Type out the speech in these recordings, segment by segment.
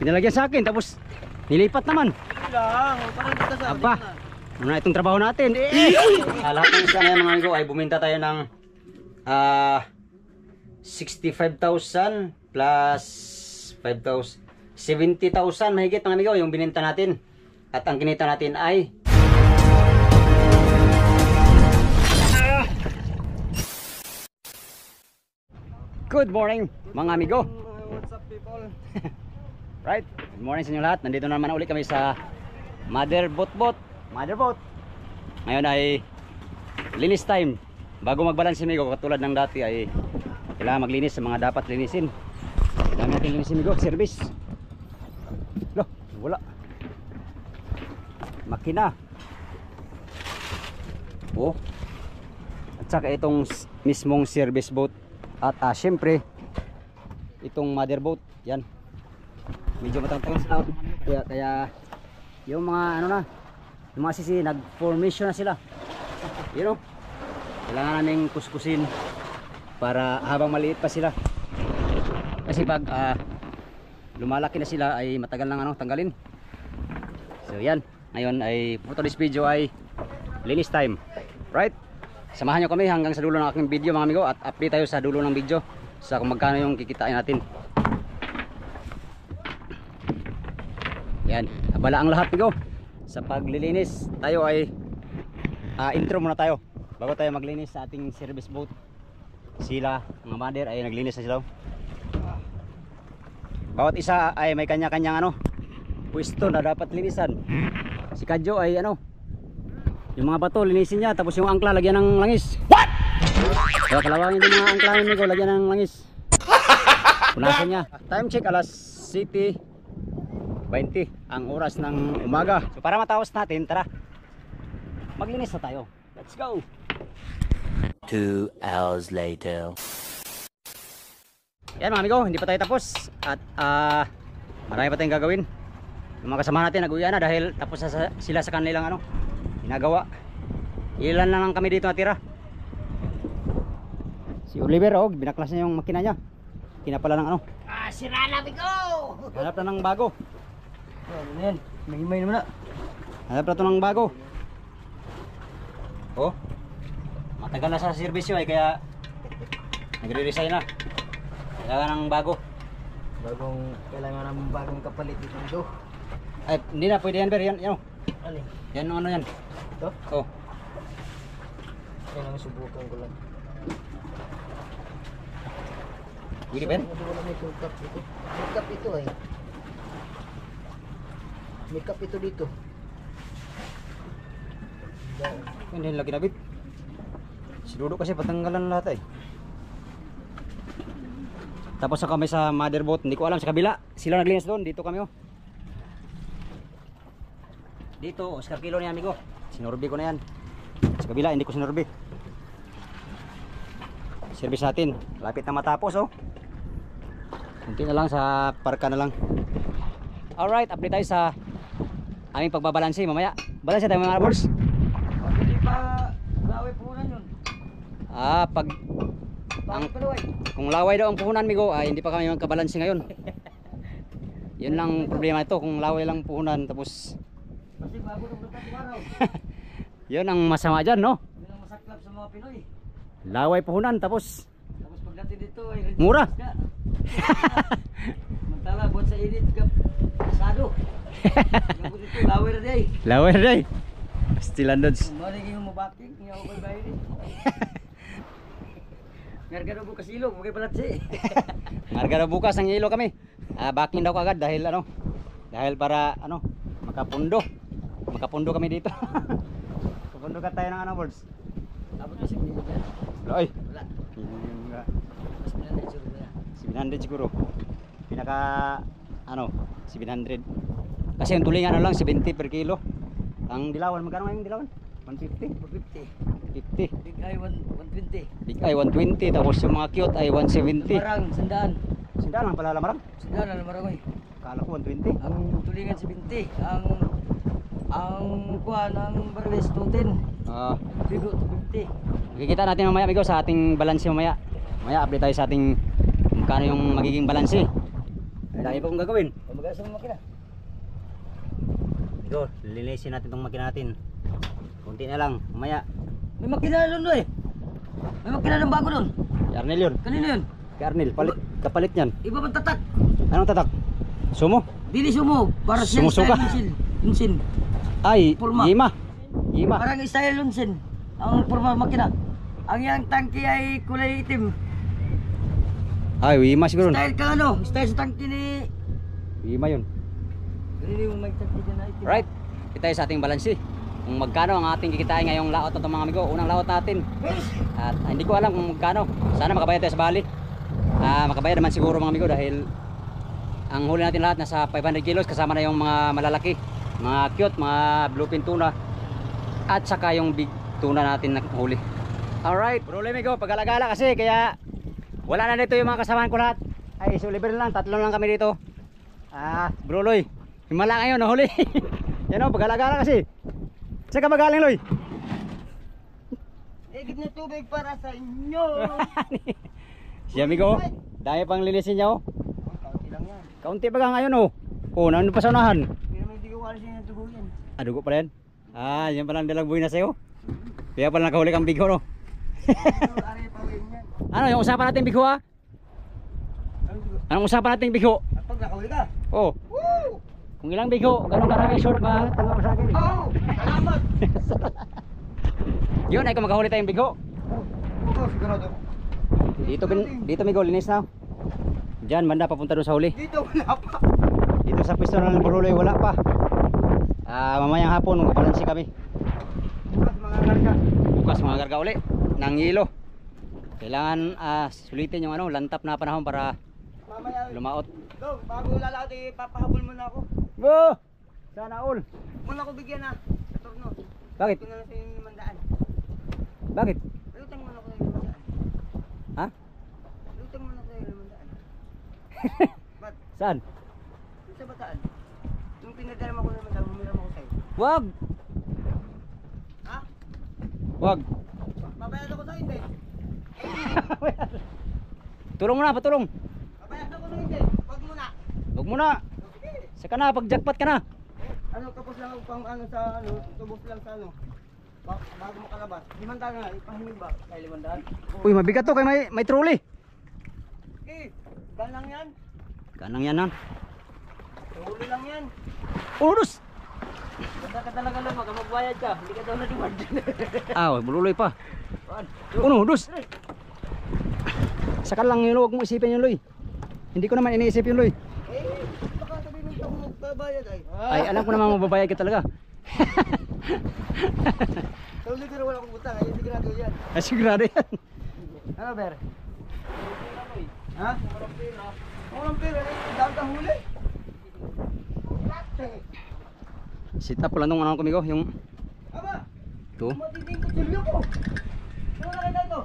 Pinalagyan sa akin tapos nilipat naman. Lang, parang kita sa Aba, muna itong trabaho natin. Lahat ng isa na yan mga amigo ay buminta tayo ng 65,000 plus 5,000 70,000 mahigit mga amigo yung bininta natin. At ang kinita natin ay good morning mga amigo. What's up people? Right, good morning sa inyo lahat. Nandito na naman ulit kami sa Mother Boat. Ngayon ay linis time. Bago magbalance si Migo, katulad ng dati ay kailangan maglinis sa mga dapat linisin. Kailangan natin linisin Migo, service. Loh, wala. Makina. Oh. At saka itong mismong service boat. At syempre itong mother boat, yan. Medyo matangtang sa kaya yung mga ano na, yung mga sisi nag-formation na sila. You know? Kailangan naming kuskusin para habang maliit pa sila. Kasi pag lumalaki na sila ay matagal nang ano tanggalin. So yan, ngayon ay for this video ay linis time. Right? Samahan nyo kami hanggang sa dulo ng aking video mga amigo at update tayo sa dulo ng video sa kung magkano yung kikitain natin. Yan, abala ang lahat amigo. Sa paglilinis tayo ay intro muna tayo bago tayo maglinis sa ating service boat. Sila, mga mother ay naglinis na sila. Bawat isa ay may kanya-kanyang ano pwesto na dapat linisan. Si Kadyo ay ano, yung mga bato linisin niya, tapos yung angkla lagyan ng langis. What? Kaya kalawangin yung mga angkla niyo, lagyan ng langis. Punasan niya. Time check alas 7:20 ang oras ng umaga. So para matapos natin, tara maglinis na tayo. Let's go. 2 hours later. Yan mga amigo, hindi pa tayo tapos. At marami pa tayong gagawin. Yung mga kasama natin nag-uwi na dahil tapos na sila sa kanilang ano ginagawa. Ilan na lang kami dito natira. Si Oliver binaklas niya yung makina niya. Kinapala ng ano. Sira na bigo! Hanap na ng bago. Ano yan? Mahimay naman na. Hanap na to ng bago. Oh, matagal na sa servisyo ay kaya nagre-resign na. Kailangan ng bago. Kailangan ng bagong kapalit dito. Ay, hindi na pwede yan Ber. Yan. Alin? Yan ano yan. Ito? Oh. Kailangan subukan ko lang. Pwede Ben? Wala may makeup dito. Makeup ito ay. Makeup ito dito. Hindi nila ginabit. Si Dudo kasi patanggalan lahat eh. Tapos sa kami sa mother boat, hindi ko alam sa kabila. Sila naglinis doon, dito kami oh. Dito, Oscar Kilo ni amigo. Sinurbi ko na yan. Sa kabila, hindi ko sinurbi. Service natin, lapit na matapos oh. Kunti na lang sa parka na lang. Alright, update tayo sa aming pagbabalansi mamaya. Balansi tayo mga boys. Hindi pa laway puhunan yun. Pag kung laway daw ang puhunan migo ay hindi pa kami magkabalansi ngayon. Yun lang problema ito, kung laway lang puhunan tapos Kasi bago nung nagkataraw. yun ang masama dyan no. Yun ang masaklap sa mga Pinoy. Laway puhunan tapos Pagdating dito ay mura. Mantala buat sa edit ka pasado. Yung dito laway na day. Laway na day. Still undods. Mari yung mabaking, yung ako bayad eh. Ngarga po kasilog, magay palatsi. Marga bukas ang ilo kami. Backing daw kagad dahil ano? Dahil para ano, makapundo. Makapundo kami dito. Kapundo ka tayo ng ano, boards. Tapos na siguro ka. Oy. Wala. Mas Mas pinanay siguro na. 700 siguro. Pinaka ano, 700. Kasi yung tulingan ano lang 70 per kilo. Ang dilawan magkano ngayon dilawan? 150. 450. 50. Big eye 120. Big ay 120 tapos yung mga cute ay 170. Marang, sandaan. Sindaan lang pala lamarang. Sandaan na marang oy. Kala ko 120. Ang tulingan 70. Ang kuan ang barwes 210. Bigo 250. Makikita natin mamaya amigo sa ating balanse mamaya. Mamaya update tayo sa ating magkano yung magiging balanse. May dami pa kong gagawin. Magas sa makina. Ito, lilinisin natin tong makina natin. Kunti na lang, mamaya. May makina doon doon eh. May makina ng bago doon. Arnel yun. Kanino yun? Kay Arnel, kapalit niyan. Iba bang tatak? Anong tatak? Sumo? Dili sumo. Para siya Sumusuka. style lunsin. Ay, Pulma. Yima. Yima. Parang style lunsin. Ang forma makina. Ang yang tangki ay kulay itim. Ay, Yima siguro. Style ka ano? Style sa tangki ni... Yima yun. Hindi yung may tangki dyan na itim. Right. Kita tayo sa ating balansi. Kung magkano ang ating kikitain ngayong laot ng mga amigo. Unang laot natin. At hindi ko alam kung magkano. Sana makabayad tayo sa bali. Makabayad naman siguro mga amigo dahil ang huli natin lahat nasa 500 kilos kasama na yung mga malalaki, mga cute, mga bluefin tuna at saka yung big tuna natin na huli. Alright, bro amigo, pag-alagala kasi kaya wala na dito yung mga kasamahan ko lahat. Ay, so libre lang, tatlo lang kami dito. Bro Loy, himala ngayon nahuli. Yan o, pag-alagala kasi. Saan ka magaling Loy? Igit na tubig para sa inyo. Si amigo, dahil pang linisin niya o. Kaunti lang yan. Kaunti pa ka ngayon o. Nandun pa sa unahan. Hindi naman hindi ko alis yung dugo yan. Dugo pa rin. Yan pala ang dalang buhay na sa'yo. Kaya pala nakahuli kang bigho no. Ari pa rin yan. Ano yung usapan natin bigho ha? Anong usapan natin bigho? Pag nakahuli ka. Oh, Woo! kung ilang bigho, ganun karami short ba? Tanong mo sa akin eh. Oh! Salamat! Yun ay kung makahuli tayong bigho. Oo, sigurado. Dito migo, linis na. Diyan, banda papunta doon sa huli. Dito wala pa. Dito sa pwesto ng Buruloy wala pa. Mamayang hapon magbalansi kami. Bukas mga karga. Bukas mga garga uli ng hilo. Kailangan sulitin yung lantap na panahon para Mamaya. lumaot. Go, bago lalakad papahabol muna ako. Go! Sana all. Muna ko bigyan na. Turno. Bakit? Ito na lang sa yung 500. Bakit? Lutang muna ko sa yung 500. Ha? Lutang muna ko sa yung 500. Ba't? Saan? Sa bataan. Nung pinadala mo ko naman daw, humiram ako sa'yo. Wag! Ha? Wag! Babayad ako sa hindi. Tulong mo na, patulong. Babayad ako sa hindi. Wag muna. Wag mo na. Sige. Saka na, pag jackpot ka na. Ano, tapos lang ako pang ano sa ano, tubos lang sa ano. Bago makalabas. 500 nga, ipahimig ba? Kaya 500? Uy, mabigat to kay may trolley. Eh, gan lang yan. Kanang yan ha. Huli lang yan. Urus! Basta ka talaga lang, magbayad ka. Hindi ka daw na-reward. Bululoy pa. Uno, dus. Saka lang yun, huwag mo isipin yun, Loy. Hindi ko naman iniisip yun, Loy. Baka sabihin mo kung magbabayad ay. Ay, alam ko naman mababayad ka talaga. Sa uli pero wala akong utang, ayun sigurado yan. Sigurado yan. Ano, Ber? Ha? Walang pera, eh. Dami kang huli. Sit up lang nung kumigo, yung Aba, ito. matinding kutsilyo ko. Ano nakita ito?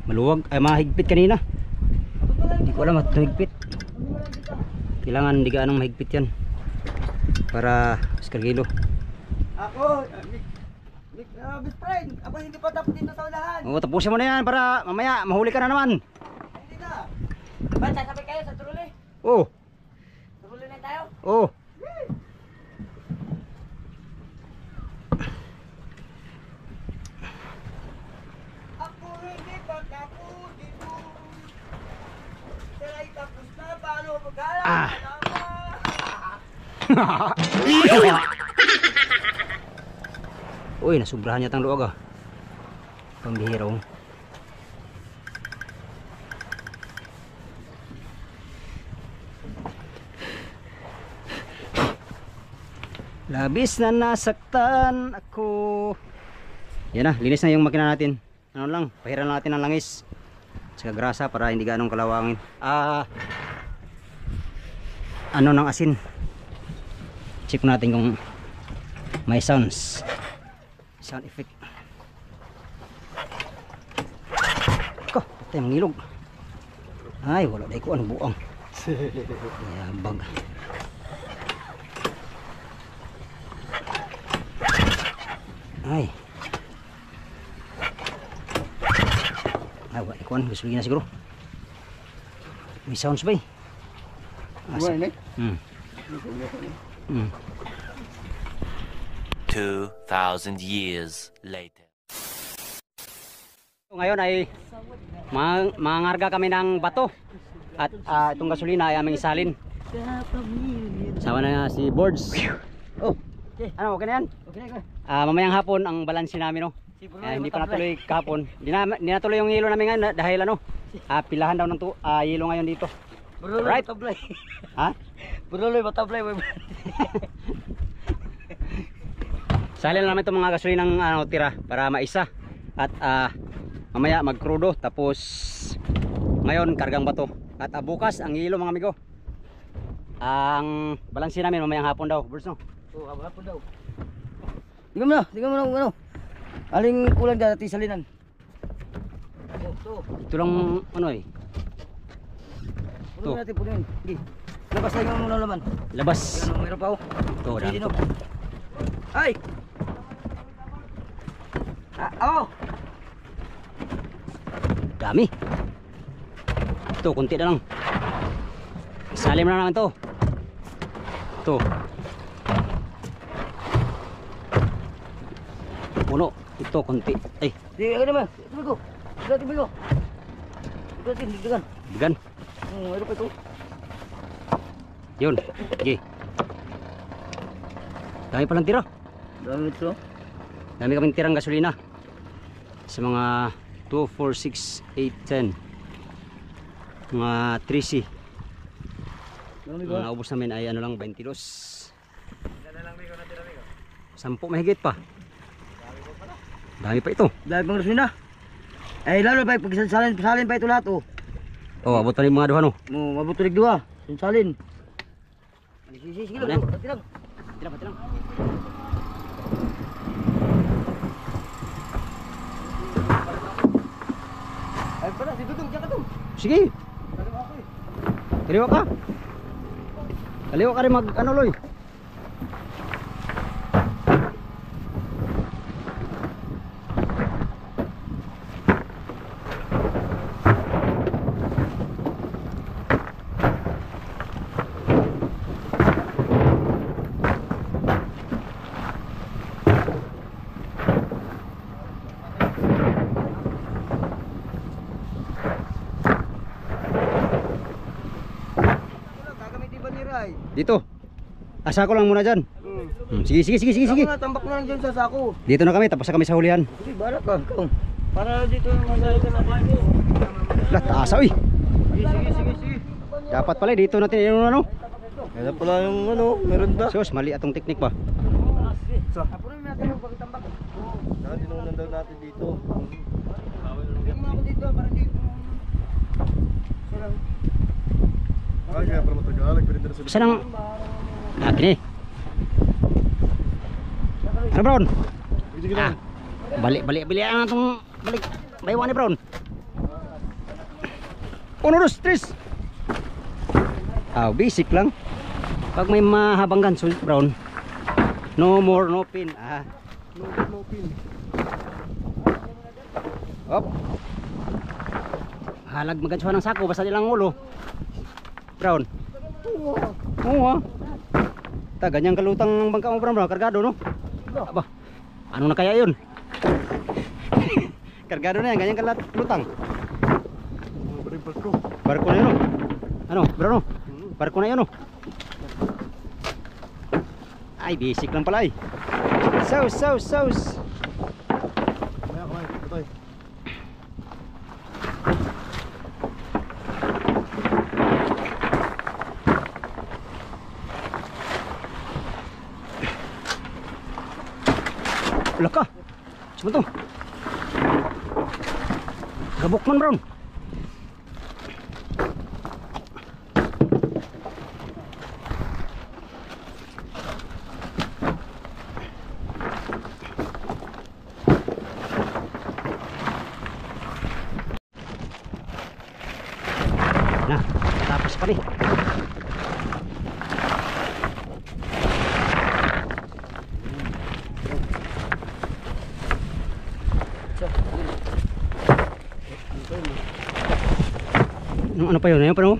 Maluwag, ay mahigpit kanina. Abot mo lang Hindi ko alam at mahigpit. Ano mo lang dito? Kailangan hindi gaanong mahigpit yan. Para skargilo. Ako, best friend, ako hindi pa tapos dito sa unahan. Oo, tapusin mo na yan para mamaya mahuli ka na naman. Hindi na. Ba't sasabay kayo sa truly? Oo, Truly na tayo? oo. Ako hindi pa tapos dito. Sila'y tapos na, paano mag-alala? Uy, nasubrahan niya tang luwag ah. Pambihira oh. Labis na nasaktan ako. Yan na, linis na yung makina natin. Ano lang, pahiran lang natin ng langis. Saka grasa para hindi ganong kalawangin. Ano ng asin. Check natin kung may sounds. Sound effect. Ko, patay mangilog. Ay, wala dahil ko ano buang. Yabag. Ay. Ay, wala ikuan, gusto na siguro. May sounds ba eh? Buwan eh. Hmm. Hmm. 2,000 years later. Ngayon ay mangarga kami ng bato at itong gasolina ay aming isalin. Sama na si Boards. Oh, Okay. ano, okay na yan? Okay na. Mamayang hapon ang balansin namin, no? Hindi pa natuloy kahapon. Hindi natuloy yung hilo namin ngayon dahil ano, pilahan daw ng hilo ngayon dito. Right? Batablay. Ha? Buruloy batablay. Salin na namin itong mga gasolinang tira para maisa. At mamaya magkrudo tapos ngayon kargang bato. At bukas ang hilo mga amigo. Ang balansin namin mamayang hapon daw. Birds, no? Oh, haba po daw. Tingnan mo na ano. Aling kulang dati salinan. Oh, to. Ito lang ano eh. Puno natin puno yun. Sige. Labas tayo ng muna laman. Labas. Yan, mayroon pa oh. Ito, Sige, dami. no. Ay! Oh! Dami. Ito, kunti na lang. Salim na naman to. Ito. Puno. Ito, kunti. Ay, Sige, ano naman? Tuloy ko. Tuloy ko. Tuloy ko. bigan. Mayroon pa ito. Yun. Sige. Dami palang tira. Dami ito. Dami kaming tirang gasolina. Sa mga 2, 4, 6, 8, 10. Mga 3C. Dami Ang ba? naubos namin ay ano lang 22. 10 mahigit pa. Dami pa ito. Dami pang gasolina. Ay lalo pa pag salin pa ito lahat oh. Oh, abot pa rin mga duha no. Mo mabutulig dua. Salin. Sige Ano lang. yan? Tilang. Tilang. Ay pala, dito dong, diyan ka dong. Sige. Dalawa ako eh. Kaliwa ka. Kaliwa ka rin mag ano loy. Gagamitin ba ni Ray? Dito. Asa ko lang muna dyan. Sige. Ako nga, tambak na lang dyan sa sako. Dito na kami, tapos na kami sa hulihan. Sige, bahala ka. Ikaw. Para dito masaya ka natin. Lah, taas oy. Sige. Dapat pala dito natin yung ano. Kaya pala yung ano, meron da. Sus, mali atong teknik ba? Apunin natin yung pagtambak. Dinunan daw natin dito. Tingnan mo ako dito para dito. Ay, kaya pala matagal, nagpirindera sila. Saan ang... Gini. Ano Brown? Sige lang. Balik ang atong balik. Baywan ni Brown. 1, 2, 3. Basic lang. Pag may mahabang ganso, Brown. No more, no pin. No pin. Op. Halag magansuhan ng sako basta nilang ulo. Brown. Oo. Ganyang kalutang ng bangka mo Brown, kargado no? Aba. Ano na kaya 'yun? Kargado na yan, ganyang kalutang. Barko. Barko na 'yun no? Ano, Brown no? Barko na 'yun no? Ay, basic lang pala eh. Sauce. Maya kamay, patay. Wala ka. Saan to? Gabok man Brown. Nah, tapos pa rin. Ano pa yun? Ano pa yun?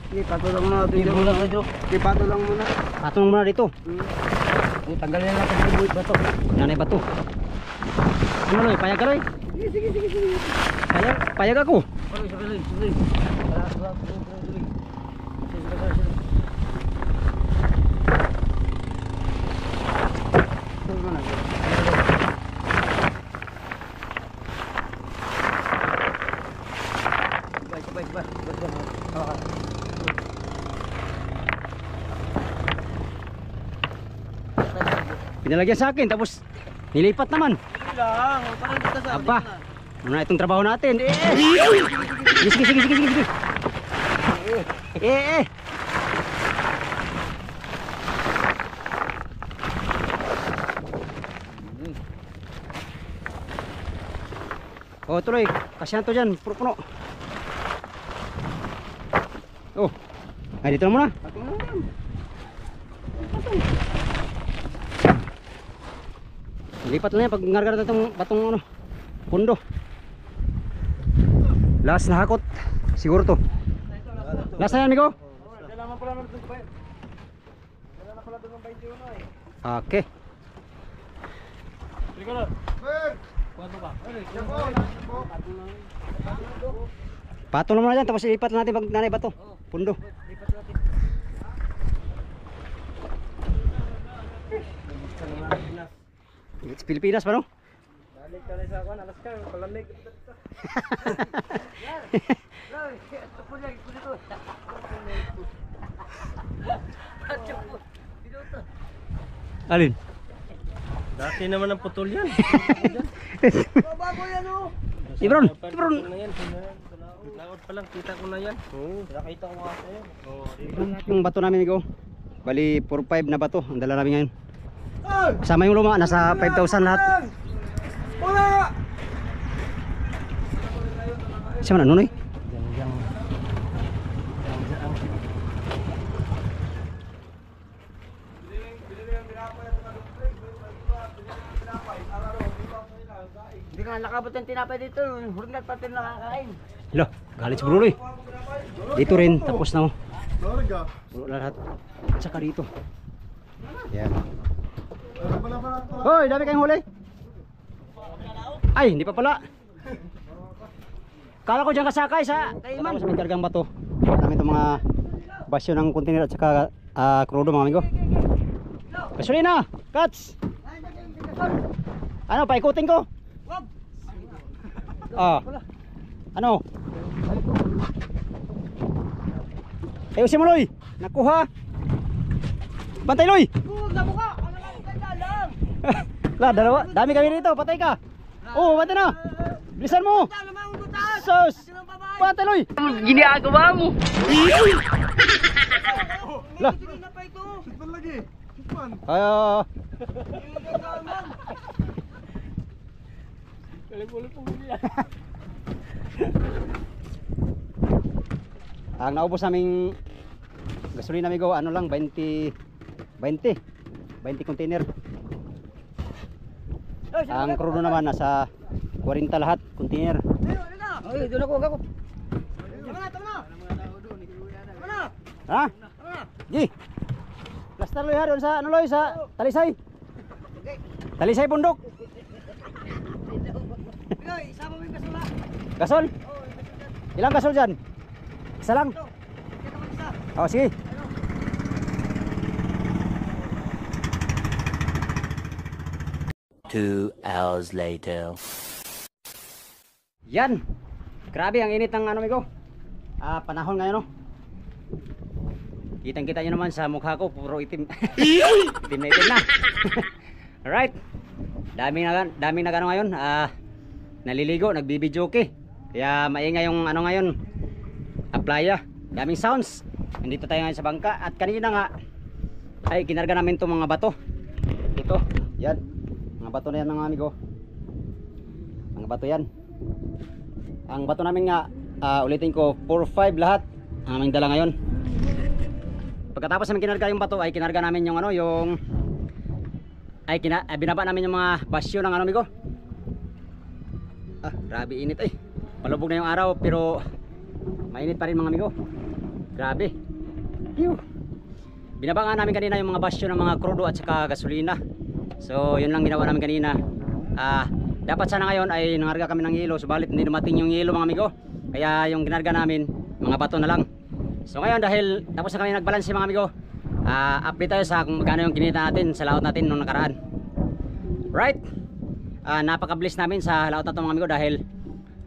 Sige, patulong muna natin dito. Sige, patulong muna. Patong muna dito. Tanggalin natin yung buwit ba to? Nanay ba to? Ano Loy? Payag ka Loy? Sige. Payag ako. Sige. Pinalagyan sa akin tapos nilipat naman. Lang, parang kita sa Aba. Ano na itong trabaho natin? Sige. Oh, tuloy. Kasyan to dyan. Puno. Oh. Ay, dito na muna. Lipat na yan pag ngargar na itong batong ano, pundo. Last na hakot. Siguro to. Last na yan, amigo. Kailangan pala naman ito. Kailangan pala ito ng 21 eh. Okay. Sige na. Kuwanto ba? Patong naman na dyan. Tapos ilipat na natin pag nanay bato. Pundo. It's Pilipinas pa no? Balik ka na sa akin. Alas ka. Palamig. Alin? Dati naman ang putol yan. Bago yan oh. Ibron. Laot pa lang, kita ko na yan. Nakita ko nga sa'yo. Yung bato namin amigo. Bali 4-5 na bato. Ang dala namin ngayon. Kasama yung luma. Nasa 5,000 lahat. Wala! Siya man ano eh? Hindi ka nakabot yung tinapay dito. Hurgat pati nakakain. Hala, galit si Bruno eh. Dito rin, tapos na oh. Larga. Puno na lahat. At saka dito. Yan. Pala. Hoy, dami kayong huli. Ay, hindi pa pala. Kala ko dyan kasakay sa kaiman. Sa may kargang bato. Dami itong mga basyo ng container at saka krudo mga amigo. Gasolina, Kats. Ano, paikutin ko? Ano? Ayusin mo Loy. Nakuha. Bantay Loy. La, dalawa. Dami kami dito. Patay ka. Oh, patay na. Bilisan mo. Sus. Patay Loy. Ginagawa mo. La. Sitpan lagi. Sitpan. Ang naubos naming gasolina amigo, ano lang 20 container. Ang krudo naman nasa 40 lahat container. Ay, doon ako. Ha? Gi. Plaster Loy ha doon sa ano Loy sa Talisay. Talisay bundok. Isama mo yung kasula. Gasol? Ilang gasol dyan? Isa lang? Oh, sige. Two hours later. Yan. Grabe ang init ng ano amigo. Panahon ngayon no. Kitang-kita nyo naman sa mukha ko, puro itim. Itim na. Alright. Daming nagano ngayon. Naliligo, nagbibidyoke. Kaya maingay yung ano ngayon. Playa. Daming sounds. Nandito tayo ngayon sa bangka. At kanina nga ay kinarga namin itong mga bato. Ito. Yan. Mga bato na yan mga amigo. Mga bato yan. Ang bato namin nga ulitin ko 4-5 lahat ang aming dala ngayon. Pagkatapos namin kinarga yung bato ay kinarga namin yung ano yung binaba namin yung mga basyo ng ano amigo. Grabe init eh. Palubog na yung araw pero mainit pa rin mga amigo. Grabe. Phew. Binabangan namin kanina yung mga basyo ng mga krudo at saka gasolina. So yun lang ginawa namin kanina. Dapat sana ngayon ay nangarga kami ng yelo, subalit hindi dumating yung yelo mga amigo. Kaya yung ginarga namin mga bato na lang. So ngayon dahil tapos na kami nagbalanse mga amigo, update tayo sa kung magkano yung kinita natin sa laot natin nung nakaraan. Right? Napaka-bless namin sa laot na ito mga amigo dahil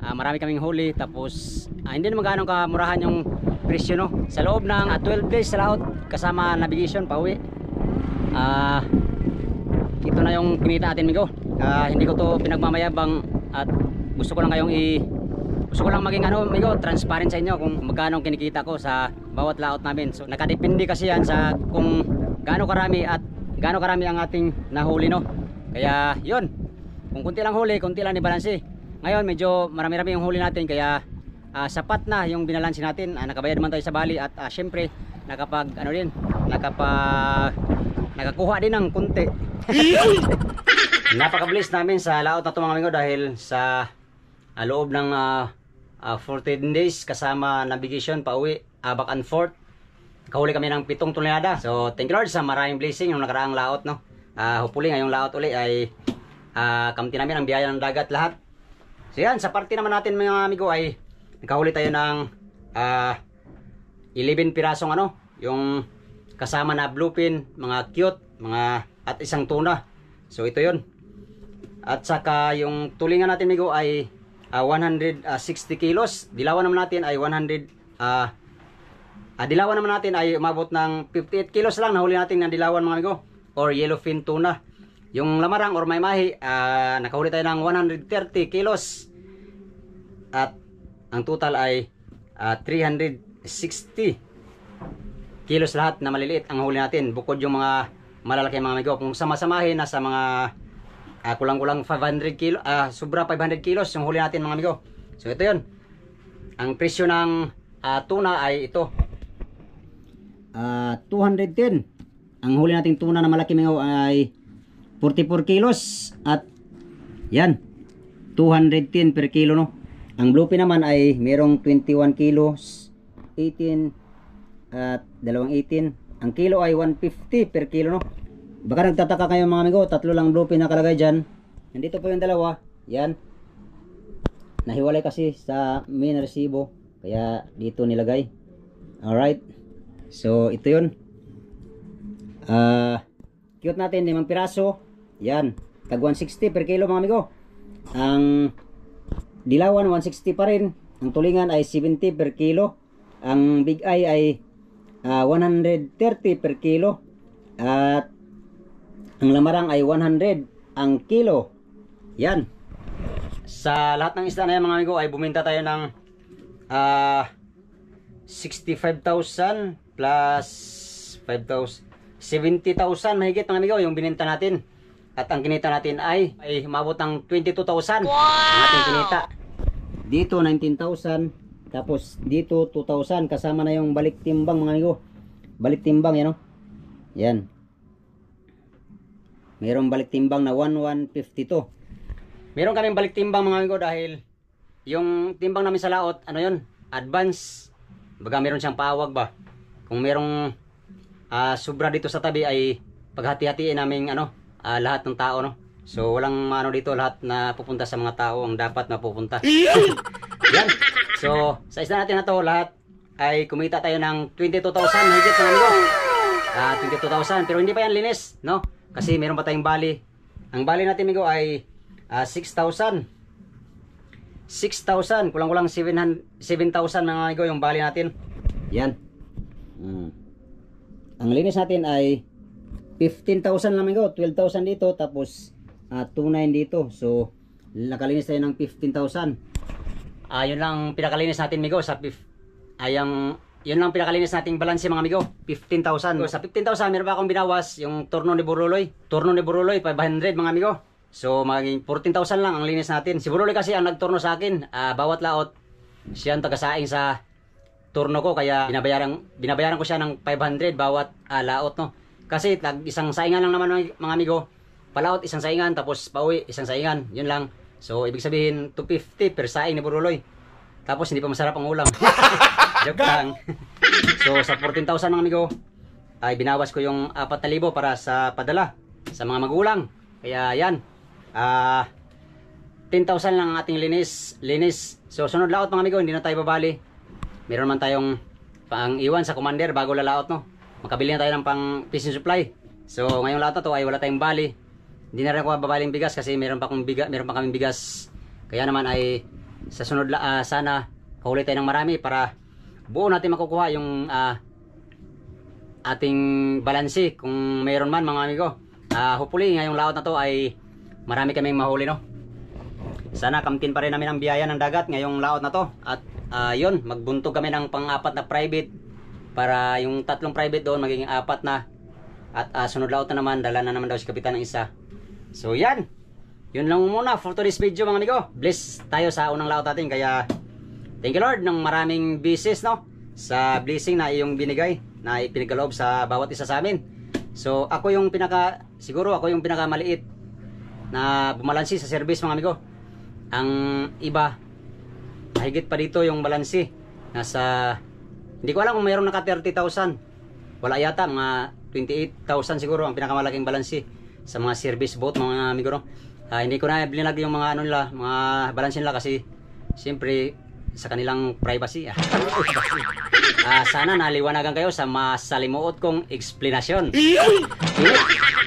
marami kaming huli, tapos hindi naman gaano kamurahan yung presyo, no? Sa loob ng 12 days sa laot kasama navigation pauwi, ito na yung kinita natin amigo. Hindi ko to pinagmamayabang at gusto ko lang maging amigo, transparent sa inyo kung magkano kinikita ko sa bawat laot namin. So nakadepende kasi yan sa kung gaano karami at gaano karami ang ating nahuli, no? Kaya yun, kung kunti lang huli, kunti lang ibalanse. Ngayon medyo marami-rami yung huli natin, kaya sapat na yung binalanse natin. Nakabayad naman tayo sa bali at syempre nakakuha din ng kunti. Napaka-bless namin sa laot na ito mga amigo dahil sa loob ng 14 days kasama navigation pauwi, back and forth, kahuli kami ng 7 tonelada. So thank you Lord sa maraming blessing yung nakaraang laot, no? Hopefully ngayong laot uli ay kamti namin ang biyaya ng dagat lahat. So yan, sa parte naman natin mga amigo ay nakahuli tayo ng 11 pirasong yung kasama na bluefin, mga cute, at isang tuna. So ito yun. At saka yung tulingan natin amigo ay 160 kilos. Dilawan naman natin ay dilawan naman natin ay umabot ng 58 kilos lang nahuli natin ng dilawan mga amigo, or yellowfin tuna. Yung lamarang or maymahi, nakahuli tayo ng 130 kilos. At ang total ay 360 kilos lahat na maliliit ang huli natin. Bukod yung mga malalaki mga amigo. Kung sama-samahin, nasa mga kulang-kulang 500 kilos, sobra 500 kilos yung huli natin mga amigo. So ito yun. Ang presyo ng tuna ay ito. 210. Ang huli nating tuna na malaki mga ay 44 kilos at yan 210 per kilo, no. Ang bluefin naman ay merong 21 kilos, 18 at dalawang 18. Ang kilo ay 150 per kilo, no. Baka nagtataka kayo mga amigo, tatlo lang bluefin nakalagay dyan. Nandito po yung dalawa, yan. Nahiwalay kasi sa main resibo, kaya dito nilagay. Alright, so ito yun. Cute natin, 5 piraso. Yan, tag 160 per kilo mga amigo. Ang dilawan 160 pa rin. Ang tulingan ay 70 per kilo. Ang big eye ay 130 per kilo. At ang lamarang ay 100 ang kilo. Yan. Sa lahat ng isda na yan mga amigo ay buminta tayo ng 65,000 plus 5,000, 70,000 mahigit mga amigo yung bininta natin. At ang kinita natin ay umabot ng 22,000 ang ating kinita. Dito 19,000, tapos dito 2,000 kasama na yung balik timbang mga amigo. Balik timbang yan, no? Yan. Mayroong balik timbang na 1152. Meron kaming balik timbang mga amigo dahil yung timbang namin sa laot, yun, advance. Baga meron siyang pawag ba. Kung merong sobra dito sa tabi ay paghati-hatiin namin lahat ng tao, no. So walang dito, lahat na pupunta sa mga tao ang dapat na pupunta. Yan. So sa isda natin na to, lahat ay kumita tayo ng 22,000 higit mga amigo. 22,000 pero hindi pa yan linis, no? Kasi meron pa tayong bali. Ang bali natin amigo ay 6,000. 6,000, kulang-kulang 7,000 mga amigo yung bali natin. Yan. Ang linis natin ay 15,000 lang amigo, 12,000 dito, tapos 2,900 dito. So nakalinis tayo ng 15,000. Yun lang pinakalinis natin amigo sa yun lang pinakalinis nating balanse mga amigo, 15,000. So, sa 15,000 meron pa akong binawas yung turno ni Buruloy. Turno ni Buruloy 500 mga amigo. So maging 14,000 lang ang linis natin. Si Buruloy kasi ang nagturno sa akin, bawat laot siya ang tagasaing sa turno ko, kaya binabayaran ko siya ng 500 bawat laot, no. Kasi isang saingan lang naman mga amigo. Palaot isang saingan, tapos pauwi isang saingan. Yun lang. So ibig sabihin 250 per saing ni Buruloy. Tapos hindi pa masarap ang ulam. Joke lang. So sa 14,000 mga amigo, ay binawas ko yung 4,000 para sa padala sa mga magulang. Kaya yan, 10,000 lang ang ating linis. So sunod laot mga amigo, hindi na tayo babali. Meron man tayong pang iwan sa commander bago lalaot, no. Makabili na tayo ng pang fishing supply. So ngayong laot na to ay wala tayong bali. Hindi na rin ako babaling bigas kasi meron pa kaming bigas. Kaya naman ay sa sunod sana kahuli tayo ng marami para buo natin makukuha yung ating balansi kung mayroon man mga amigo. Hopefully ngayong laot na to ay marami kaming mahuli, no. Sana kamtin pa rin namin ang biyaya ng dagat ngayong laot na to. At yun, magbuntog kami ng pang-apat na private para yung 3 private doon magiging 4 na. At sunod laot na naman, dala na naman daw si kapitan ng isa. So yan, yun lang muna for today's video mga amigo. Bless tayo sa unang laot natin. Kaya thank you Lord ng maraming bisis, no, sa blessing na iyong binigay, na ipinagkaloob sa bawat isa sa amin. So ako yung siguro ako yung pinakamaliit na bumalansi sa service mga amigo. Ang iba mahigit pa dito yung balansi. Hindi ko alam kung mayroong naka 30,000. Wala yata, mga 28,000 siguro ang pinakamalaking balansi sa mga service boat mga amigo, no? Hindi ko na blinag yung mga nila, mga balansin nila kasi siyempre sa kanilang privacy. Sana naliwanagan kayo sa masalimuot kong explanation.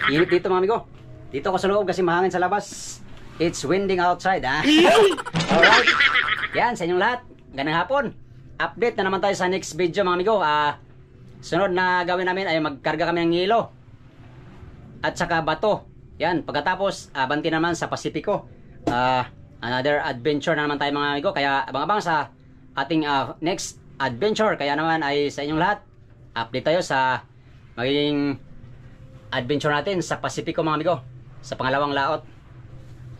Init dito mga amigo. Dito ako sa loob kasi mahangin sa labas. It's winding outside, Alright. Yan, sa inyong lahat. Ganang hapon. Update na naman tayo sa next video mga amigo. Sunod na gawin namin ay magkarga kami ng hilo at saka bato. Yan, pagkatapos banti naman sa Pasipiko. Another adventure na naman tayo mga amigo. Kaya abang-abang sa ating next adventure. Kaya naman ay sa inyong lahat, update tayo sa magiging adventure natin sa Pasipiko mga amigo, sa pangalawang laot.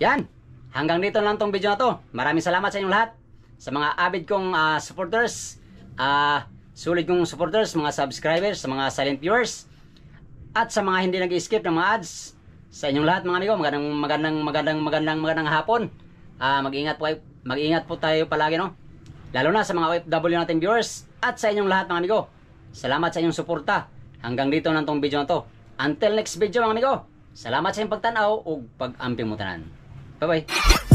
Yan, hanggang dito lang tong video na to. Maraming salamat sa inyong lahat, sa mga avid kong supporters, sulit kong supporters, mga subscribers, sa mga silent viewers, at sa mga hindi nag-skip ng mga ads. Sa inyong lahat mga amigo, magandang hapon. Mag-ingat po tayo palagi, no? Lalo na sa mga OFW natin viewers at sa inyong lahat mga amigo. Salamat sa inyong suporta. Hanggang dito na tong video na to. Until next video mga amigo. Salamat sa inyong pagtanaw ug pag-amping mo tanan. Bye bye.